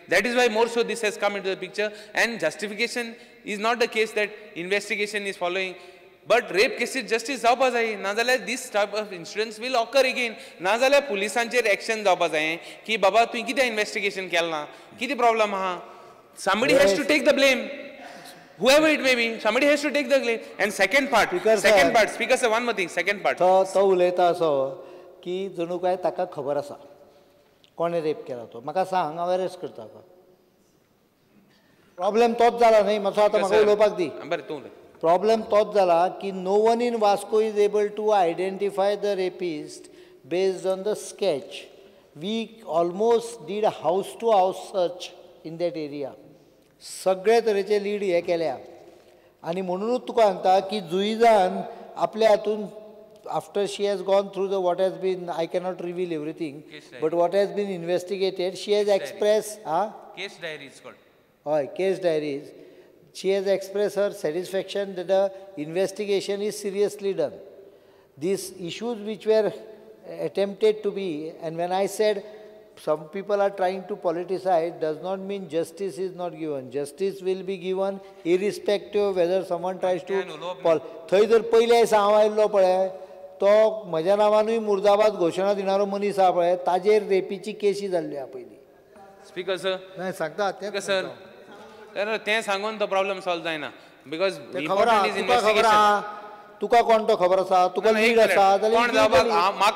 That is why more so this has come into the picture, and justification is not the case that investigation is following. But rape cases justice जावपा जाय, नाजाल्यार this type of incidents will occur again. नाजाल्यार पुलिसांचेर action जावपा जाय की बाबा तुवें कितें investigation केलें ना, कितें problem आहा. Somebody has to take the blame. Whoever it may be, somebody has to take the blame. And second part, speaker sir, one more thing, second part. तो उलयता असो की जणू काय ताका खबर आसा कोणे रेप केला तो. म्हाका सांग, हांव अरेस्ट करता. प्रॉब्लेम तोच जाला न्ही, मातसो आतां म्हाका उलोवपाक दी. बरें तूं उलय. प्रॉब्लेम तोच जाला की no one in Vasco is able to identify the rapist based on the sketch. We almost did a house to house search in that area. सगळे तरेचे लीड हे केल्या आनी म्हणूनच तुका सांगता की जुईजान आपल्या हातून after she has gone through the what has been, I cannot reveal everything, but what has been investigated, she has express case diaries called. हय, case diaries. She has expressed her satisfaction that the investigation is seriously done. These issues which were attempted to be, and when I said some people are trying to politicize, does not mean justice is not given. Justice will be given irrespective of whether someone tries to. थंय जर पयले दिसा हांव आयिल्लो पळय, तो म्हज्या नांवानूय मुर्दाबाद घोशणा दिणारो मनीस आहा पळय, ताजेर रेपीची केशी जाल्ली आहा पयलीं. स्पीकर सर, नाही सांगता तें सर, तें सांगून तो प्रॉब्लेम सॉल्व जायना. बिकॉज तुका कोण तो खबर आसा, तुका लीड आसा कोण जावपाक म्हाका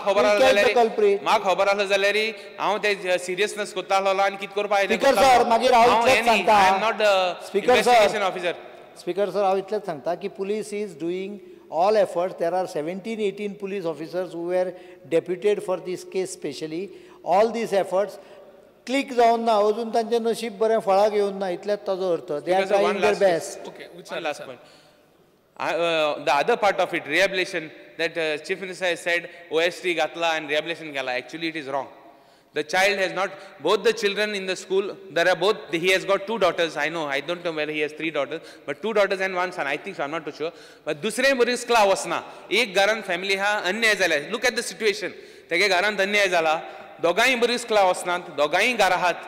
खबर आसलें जाल्यार हांव ते सिरियसनेस करता आसलो आनी कितें करपाक स्पीकर सर मागीर हांव इतलेंच सांगता. I am not investigation officer. Speaker sir, हांव इतलेंच सांगता की police is doing all efforts. There are 17-18 police officers who were deputed for this case specially. All these efforts click जावन ना, अजून तांचें नशीब बरें फळां घेवन ना, इतलेंच ताजो अर्थ. They are trying their best. Okay, one last point. The other part of it, rehabilitation, that Chief Minister has said OST Gatla and rehabilitation Gala, actually it is wrong. The child has not, both the children in the school, there are both, he has got 2 daughters, I know, I don't know whether he has 3 daughters, but 2 daughters and 1 son, I think so, I'm not too sure. But दुसरे रिस्कला वचना, एक घरान family हा अन्याय जाला. Look at the situation. तेगे घरान अन्याय जाला, दोगांय रिस्कला वचनात, दोगांय घरा आहात.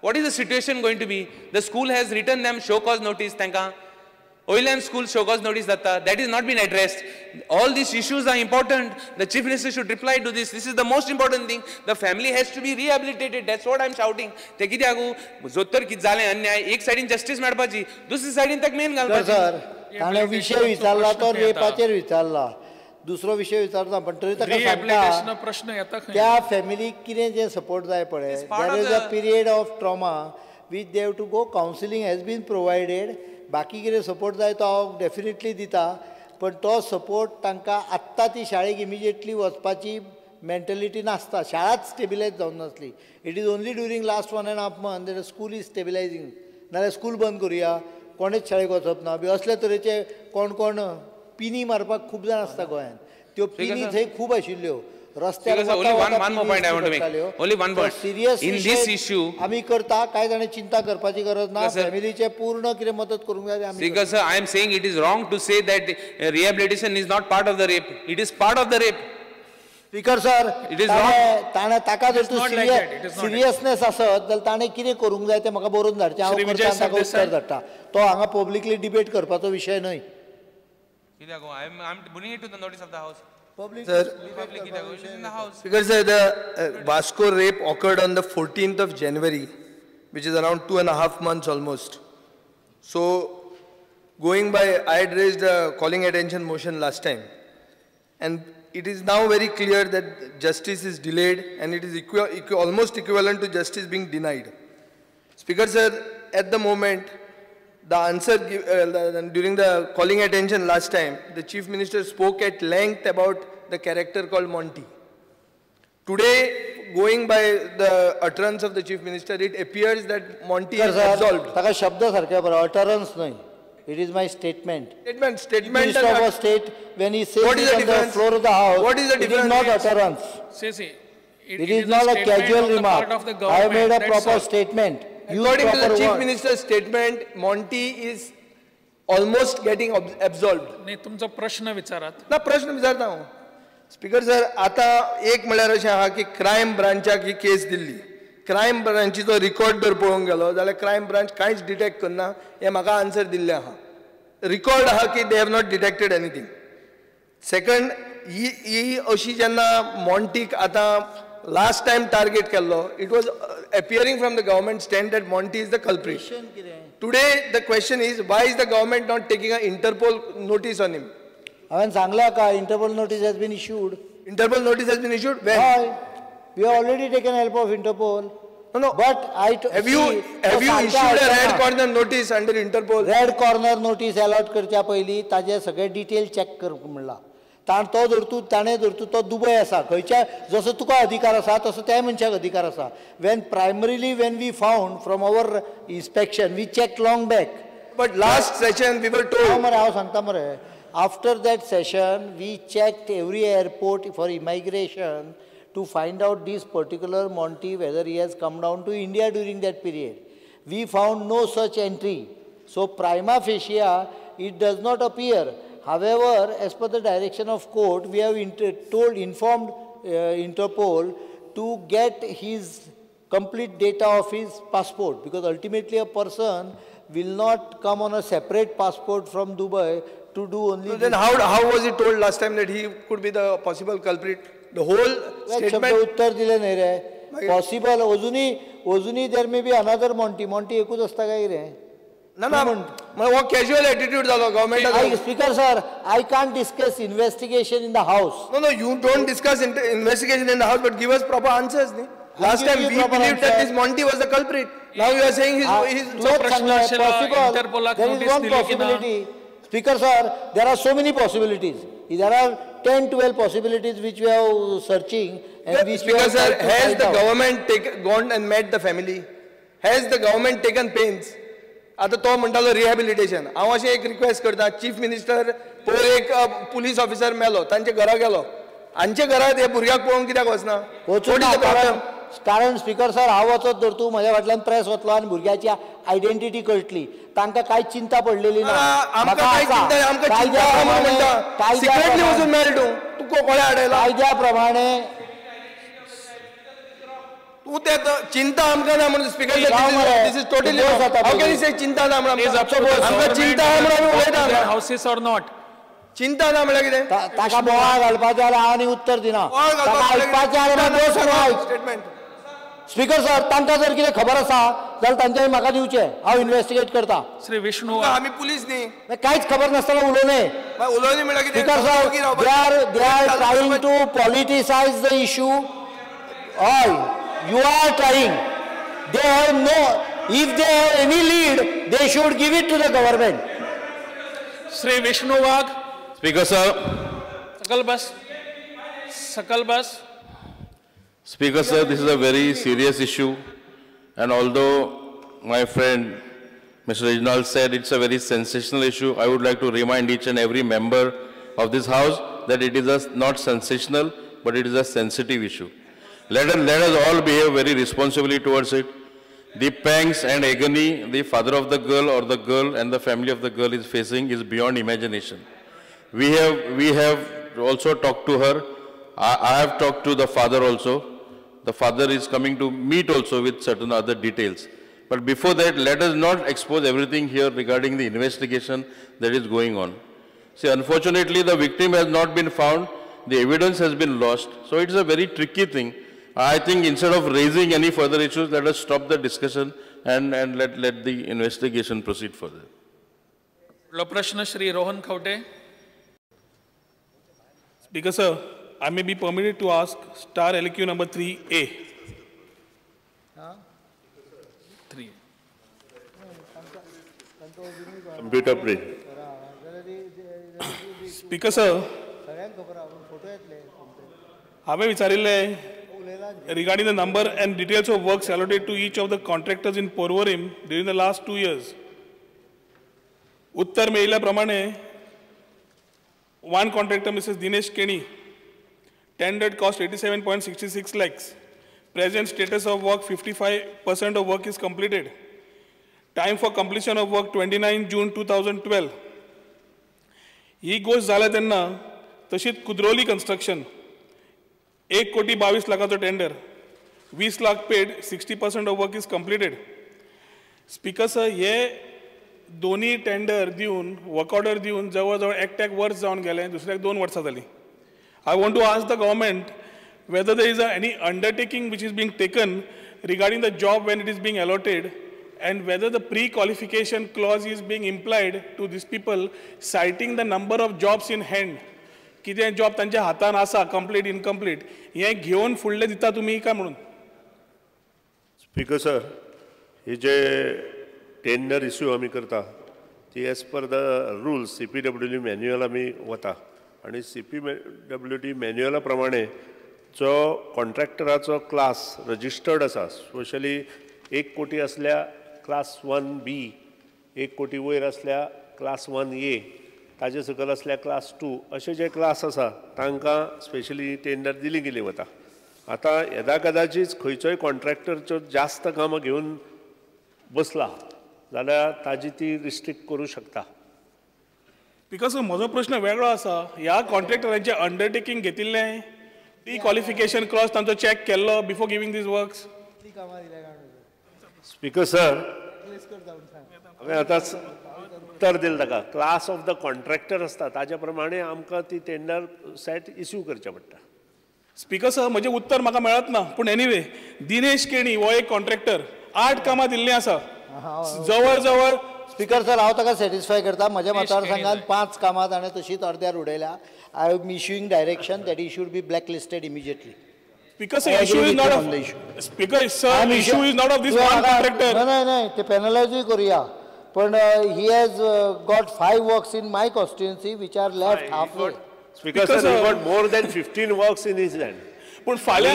What is the situation going to be? The school has written them show cause notice, तांकां. Oiland school show cause notice datta. That is not been addressed. All these issues are important. The Chief Minister should reply to this. This is the most important thing. The family has to be rehabilitated. That's what I'm shouting. ते कितें आगो जोतर कितें जालें अन्याय, एक सायडीन justice मेळपाची, दुसरी सायडीन ताका मेन घालपाची. सर, ताणें विशय विचारला तो रेपाचेर विचारला. दुसरो विषय विचारता पण तरी ताका सांगता प्रश्न येता त्या फॅमिलीक कितें जे सपोर्ट जाय पळय. There is a period of trauma which they have to go. Counseling has been provided. बाकी कितें सपोर्ट जाय तो हांव डेफिनेटली दिता, पण तो सपोर्ट तांकां आत्तां ती शाळेक इमिजिएटली वचपाची मेंटलिटी नासता. शाळाच स्टेबिलायज जावन नासली. It is only during last 1.5 months that school is stabilizing. नाल्यार स्कूल बंद करुया, कोणेच शाळेक वचप ना बी असले तरेचे कोण कोण पिनी मारपाक खूब जाण आसता गोंयांत. त्यो पिनी थंय खूब आशिल्ल्यो. Only one more point I want to make. Only one point. In this issue, आम्ही करता काय जाणे चिंता करपाची गरज ना. फॅमिलीचे पूर्ण कितें मदत करूंक जाय आमी. Because sir, I am saying it is wrong to say that rehabilitation is not part of the rape. It is part of the rape. Speaker sir, it is wrong. ताणे ताका जर तूं सिरियसनेस आसत जाल्यार ताणे कितें करूंक जाय तें म्हाका बरोवन धाडचें. हांव करता ताका उत्तर धाडटा. तो हांगा पब्लिकली डिबेट करपाचो विशय न्हय. कित्याक I am bringing it to the notice of the house. Sir, because the Vasco rape occurred on the 14th of January, which is around 2.5 months almost. So, going by, I had raised a calling attention motion last time. And it is now very clear that justice is delayed and it is almost equivalent to justice being denied. Speaker sir, at the moment, the answer during the calling attention last time, the Chief Minister spoke at length about the character called Monty. Today, going by the utterance of the Chief Minister, it appears that Monty is absolved. Taka shabda sarkha bara utterance nahi. It is my statement. Statement. Minister of State, when he says it on the floor of the House, what is the difference? It is not utterance. It is not a casual remark. I have made a proper statement. According to the Chief Minister's statement, Monty is almost getting absolved. नाही तुमचा प्रश्न विचारात. ना प्रश्न विचारता हांव. Speaker sir, आता एक म्हळ्यार अशें आहा की क्रायम ब्रांचाक ही केस दिल्ली. क्रायम ब्रांचीचो रिकॉर्ड जर पळोवंक गेलो जाल्यार क्रायम ब्रांच कांयच डिटेक्ट करना हें म्हाका आन्सर दिल्लें आहा. रिकॉर्ड आहा की they have not detected anything. Second, ही अशी जेन्ना मॉन्टीक आतां लास्ट टायम टार्गेट केल्लो, it was appearing from the government stand that Monty is the culprit. Today the question is, why is the government not taking an Interpol notice on him? हांवें सांगला का Interpol notice has been issued. Interpol notice has been issued? When? Why? We have already taken help of Interpol. No. But have you issued a red corner notice under Interpol? Red corner notice allot करच्या पयलीं ताजे सगळे detail check कर म्हणला. तो धरतू ताणें धरतू तो दुबय आसा खंयच्या जसो तुका अधिकार आसा तसो त्या मनशाक अधिकार आसा. when we found from our inspection we checked long back. But last session we were told. हांव सांगता मरे, after that session we checked every airport for immigration to find out this particular Monty whether he has come down to India during that period. We found no such entry. So prima facie it does not appear. However, as per the direction of court, we have informed Interpol to get his complete data of his passport, because ultimately a person will not come on a separate passport from Dubai to do only. So then how was he told last time that he could be the possible culprit? The whole statement. उत्तर दिले नाही रे. Possible. अजूनही there may be another Monty. Monty एकूच असता काय रे? No, what casual attitude the government. Speaker sir, I can't discuss investigation in the house. No, you don't discuss investigation in the house, but give us proper answers. Last time we believed that this Monty was the culprit. Now you are saying he's not possible. There is one possibility. Speaker sir, there are so many possibilities. There are 10-12 possibilities which we are searching. And which Speaker sir, has the government gone and met the family? Has the government taken pains? आता तो म्हणटालो rehabilitation. हांव अशें एक request करता, chief minister पयर एक police officer मेलो, तांचे घरा गेलो, हांचे घरांत हे भुरग्याक पळोवंक कित्याक वचना? कारण स्पीकर सर हांव वचत धरतू म्हज्या फाटल्यान प्रेस वतलो आनी भुरग्याची आयडेंटिटी कळटली. तांकां कांयच चिंता पडलेली ना. कायद्या प्रमाणे चिंता आमकां ना म्हणून speaker this is totally how can you say चिंता ना म्हणून आमकां चिंता म्हणून उलयता हाऊसेस ऑर नॉट. चिंता ना म्हळ्यार कितें? ताका बोवाळ घालपाचें जाल्यार हांव आनी उत्तर दिना. आयकपाचें जाल्यार स्टेटमेंट. स्पीकर सर, तांकां जर कितें खबर आसा जाल्यार तांच्यांनी म्हाका दिवचें, हांव इन्व्हेस्टिगेट करता. श्री विष्णू, आमी पुलीस न्ही, कांयच खबर नासतना उलोवलें. उलोवनी म्हळ्यार कितें? Speaker sir, they are trying to politicize the issue. All you are trying. They have no. If they have any lead, they should give it to the government. Shri Vishnu Wagh. Speaker sir. Sakal bas. Speaker sir, this is a very serious issue, and although my friend Mr. Reginald said it's a very sensational issue, I would like to remind each and every member of this house that it is not sensational, but it is a sensitive issue. Let us all behave very responsibly towards it. The pangs and agony the father of the girl or the girl and the family of the girl is facing is beyond imagination. We have also talked to her. I have talked to the father also. The father is coming to meet also with certain other details. But before that, let us not expose everything here regarding the investigation that is going on. See, unfortunately, the victim has not been found. The evidence has been lost. So it's a very tricky thing. I think instead of raising any further issues, let us stop the discussion and let the investigation proceed further. प्रश्न Shri Rohan Khaunte. Speaker sir, I may be permitted to ask star LQ number 3A. 3. Computer please. Speaker sir, हांवें विचारिल्लें regarding the number and details of works allocated to each of the contractors in Porvorim during the last 2 years. उत्तर मेळिल्ल्या प्रमाणे one contractor, Mrs. Dinesh Kenny, tendered cost 87.66 lakhs. Present status of work, 55% of work is completed. Time for completion of work 29 June 2012. ही गोष्ट जाल्या तेन्ना तशीच कुद्रोली construction 1,22,00,000 tender 20 lakh paid, 60% of work is completed. Speaker sir, हे दोन्ही tender दिवन work order दिवन जवळ एकट्याक वर्स जावन गेले, दुसऱ्याक 2 वर्सां जाली. I want to ask the government whether there is any undertaking which is being taken regarding the job when it is being allotted, and whether the pre-qualification clause is being implied to these people, citing the number of jobs in hand. कितें job तांच्या हातान आसा, complete incomplete, हें घेवन फुडलें दिता तुमी काय म्हणून. स्पीकर सर, हे जे टेंडर इश्यू आमी करता ती as per the rules CPWD manual आमी वता आनी CPWD मॅन्युअला प्रमाणे जो कॉन्ट्रॅक्टराचो क्लास रजिस्टर्ड आसा, स्पेशली 1 कोटी असल्या क्लास 1B, 1 कोटी वयर असल्या क्लास 1A, ताजे सकयल असल्या क्लास 2, असे जे क्लास आसा तांकां स्पेशली टेंडर दिली गेली वता. आतां येदा कदाचीत खंयचोय कॉन्ट्रॅक्टर जास्त कामां घेवन बसला जाल्यार ताजी ती रिस्ट्रिक्ट करूं शकता. बिकॉज म्हजो प्रश्न वेगळो आसा. ह्या कॉन्ट्रॅक्टरांचे अंडरटेकिंग घेतिल्लें, प्री क्वॉलिफिकेशन क्लॉज तांचो चॅक केल्लो before giving these works. Speaker sir, हांवें आतांच उत्तर दिलें ताका. क्लास ऑफ द कॉन्ट्रॅक्टर आसता ताजे प्रमाणे आमकां ती टेंडर सेट इश्यू करचें पडटा. स्पीकर सर, म्हजें उत्तर म्हाका मेळत ना, पूण एनिवे दिनेश केणी हो एक कॉन्ट्रॅक्टर 8 कामां दिल्लीं आसा, जवळ जवळ. स्पीकर सर, हांव ताका सॅटिस्फाय करता. म्हज्या मतदारसंघात 5 कामां ताणें तशींच अर्द्यार उडयल्या. I am issuing direction that he should be blacklisted immediately. Speaker sir, issue is not of Speaker sir, issue is not of this one contractor. नाही ते पेनलायजूय करूया. पण he has got 5 works in my constituency which are left halfway. Speaker sir, he got more than 15 works in his hand. पण फाल्यां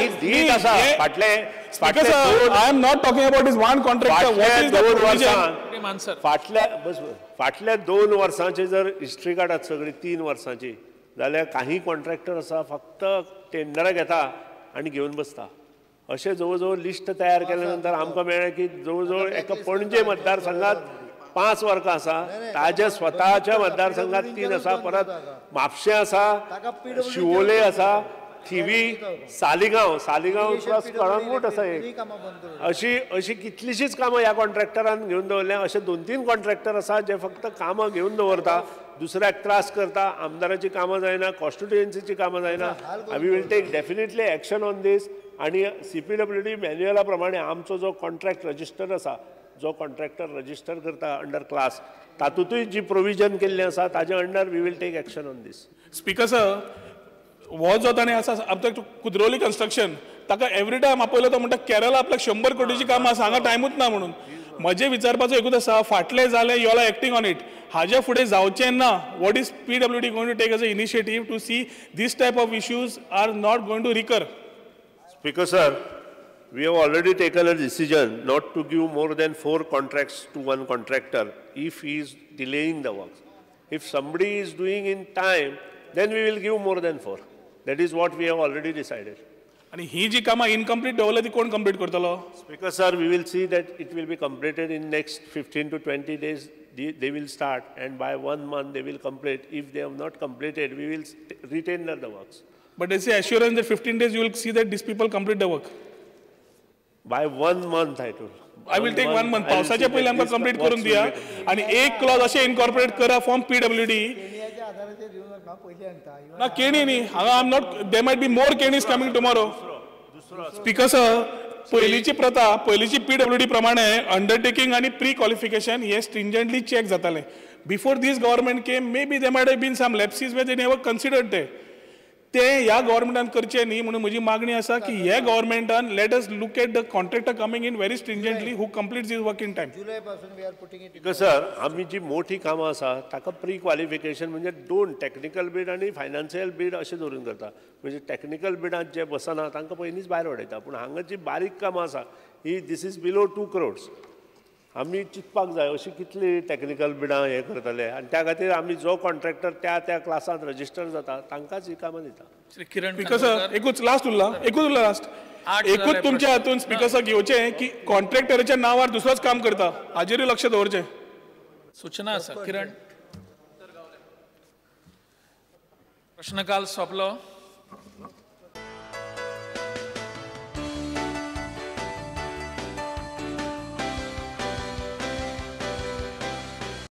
Speaker sir, I am not talking about this one contractor. What is the provision? फाटल्या 2 वर्सांची जर history काढत सगळी 3 वर्सांची, जाल्यार काही कॉन्ट्रॅक्टर आसा फक्त टेंडरां घेता आनी घेवन बसता. अशें जवळ जवळ लिस्ट तयार केल्या नंतर आमकां मेळ्ळें की जवळ जवळ एका पणजे मतदारसंघात 5 वर्गां आसा, ताज्या स्वताच्या मतदारसंघात 3 आसा, परत म्हापशें आसा, शिवोले आसा, थिवी, सालिगांव प्लस कळंगूट आसा एक. अशी कितलीशीच कामां ह्या कॉन्ट्रॅक्टरान घेवन दवरल्या. अशे 2-3 कॉन्ट्रॅक्टर आसा जे फक्त कामां घेवन दवरता, दुसऱ्याक त्रास करता, आमदाराची कामां जायना, कॉन्स्टिट्युएन्सीची कामां जायना. We will take definitely action on this. आनी CPWD मॅन्युअला प्रमाणे आमचो जो कॉन्ट्रॅक्ट रजिस्टर आसा, जो कॉन्ट्रॅक्टर रजिस्टर करता अंडर क्लास, तातूंतूय जी प्रोविजन केल्लें आसा ताजे under we will take action on this. Speaker sir, हो जो ताणें आसा आमच्या कुद्रोली कन्स्ट्रक्शन, ताका एवरी टायम आपयलो तो म्हणटा केरला आपल्याक 100 कोटीची कामां आसा, हांगा टायमूच ना म्हणून. म्हजें विचारपाचो एकूच आसा, फाटलें जालें, you are acting on it. हाजे फुडें जावचें ना. What is PWD going to take as a initiative to see these type of issues are not going to recur? Speaker sir, we have already taken a decision not to give more than 4 contracts to one contractor if he is delaying the work. If somebody is doing in time, then we will give more than 4. That is what we have already decided. आणि ही जी कामां incomplete दवरल्या ती कोण complete करतलो? Speaker sir, we will see that it will be completed in next 15 to 20 days. They will start, and by 1 month they will complete. If they have not completed, we will retender the works. But they say assurance that 15 days you will see that these people complete the work. By 1 month, I told. I will take 1 month. पावसाच्या पयलीं आमकां complete करून दिया आणि एक clause अशें incorporate करा from PWD. ना केणी न्ही, हांगा I am not, there might be more केणीज कमिंग टुमॉरो. स्पीकर सर, पयलींची प्रथा, पयलींची PWD प्रमाणे अंडरटेकिंग आनी प्री क्वॉलिफिकेशन हे स्ट्रिंजंटली चॅक जातालें. Before this government came, may be they might have been some lapses way they never considered ते ह्या गव्हर्मेंटान करचे न्ही म्हणून म्हजी मागणी आसा की ह्या गव्हर्मेंटान let us look at the contractor coming in very stringently who complete this work in time. Sir, आमी जी मोठी कामां आसा ताका प्री क्वॉलिफिकेशन म्हणजे 2 टेक्निकल बीड आनी फायनान्शियल बीड अशें धरून करता. म्हणजे टेक्निकल बिडांत जे बसना तांकां पयलींच भायर उडयता. पूण हांगा जी बारीक कामां आसा ही दीस इज बिलो 2 crores. आमी चिंतपाक जाय अशी कितली टेक्निकल बिडां हे करतले आनी त्या खातीर आमी जो कॉन्ट्रॅक्टर त्या क्लासांत रजिस्टर जाता तांकांच ही कामां दिता. स्पीकर सर, एकूच लास्ट उरला लास्ट. एकूच तुमच्या हातून स्पीकर सर घेवचें की कॉन्ट्रॅक्टराच्या नांवार दुसरोच काम करता, हाजेरूय लक्ष दवरचें. सूचना आसा. किरण, प्रश्नकाल सोंपलो.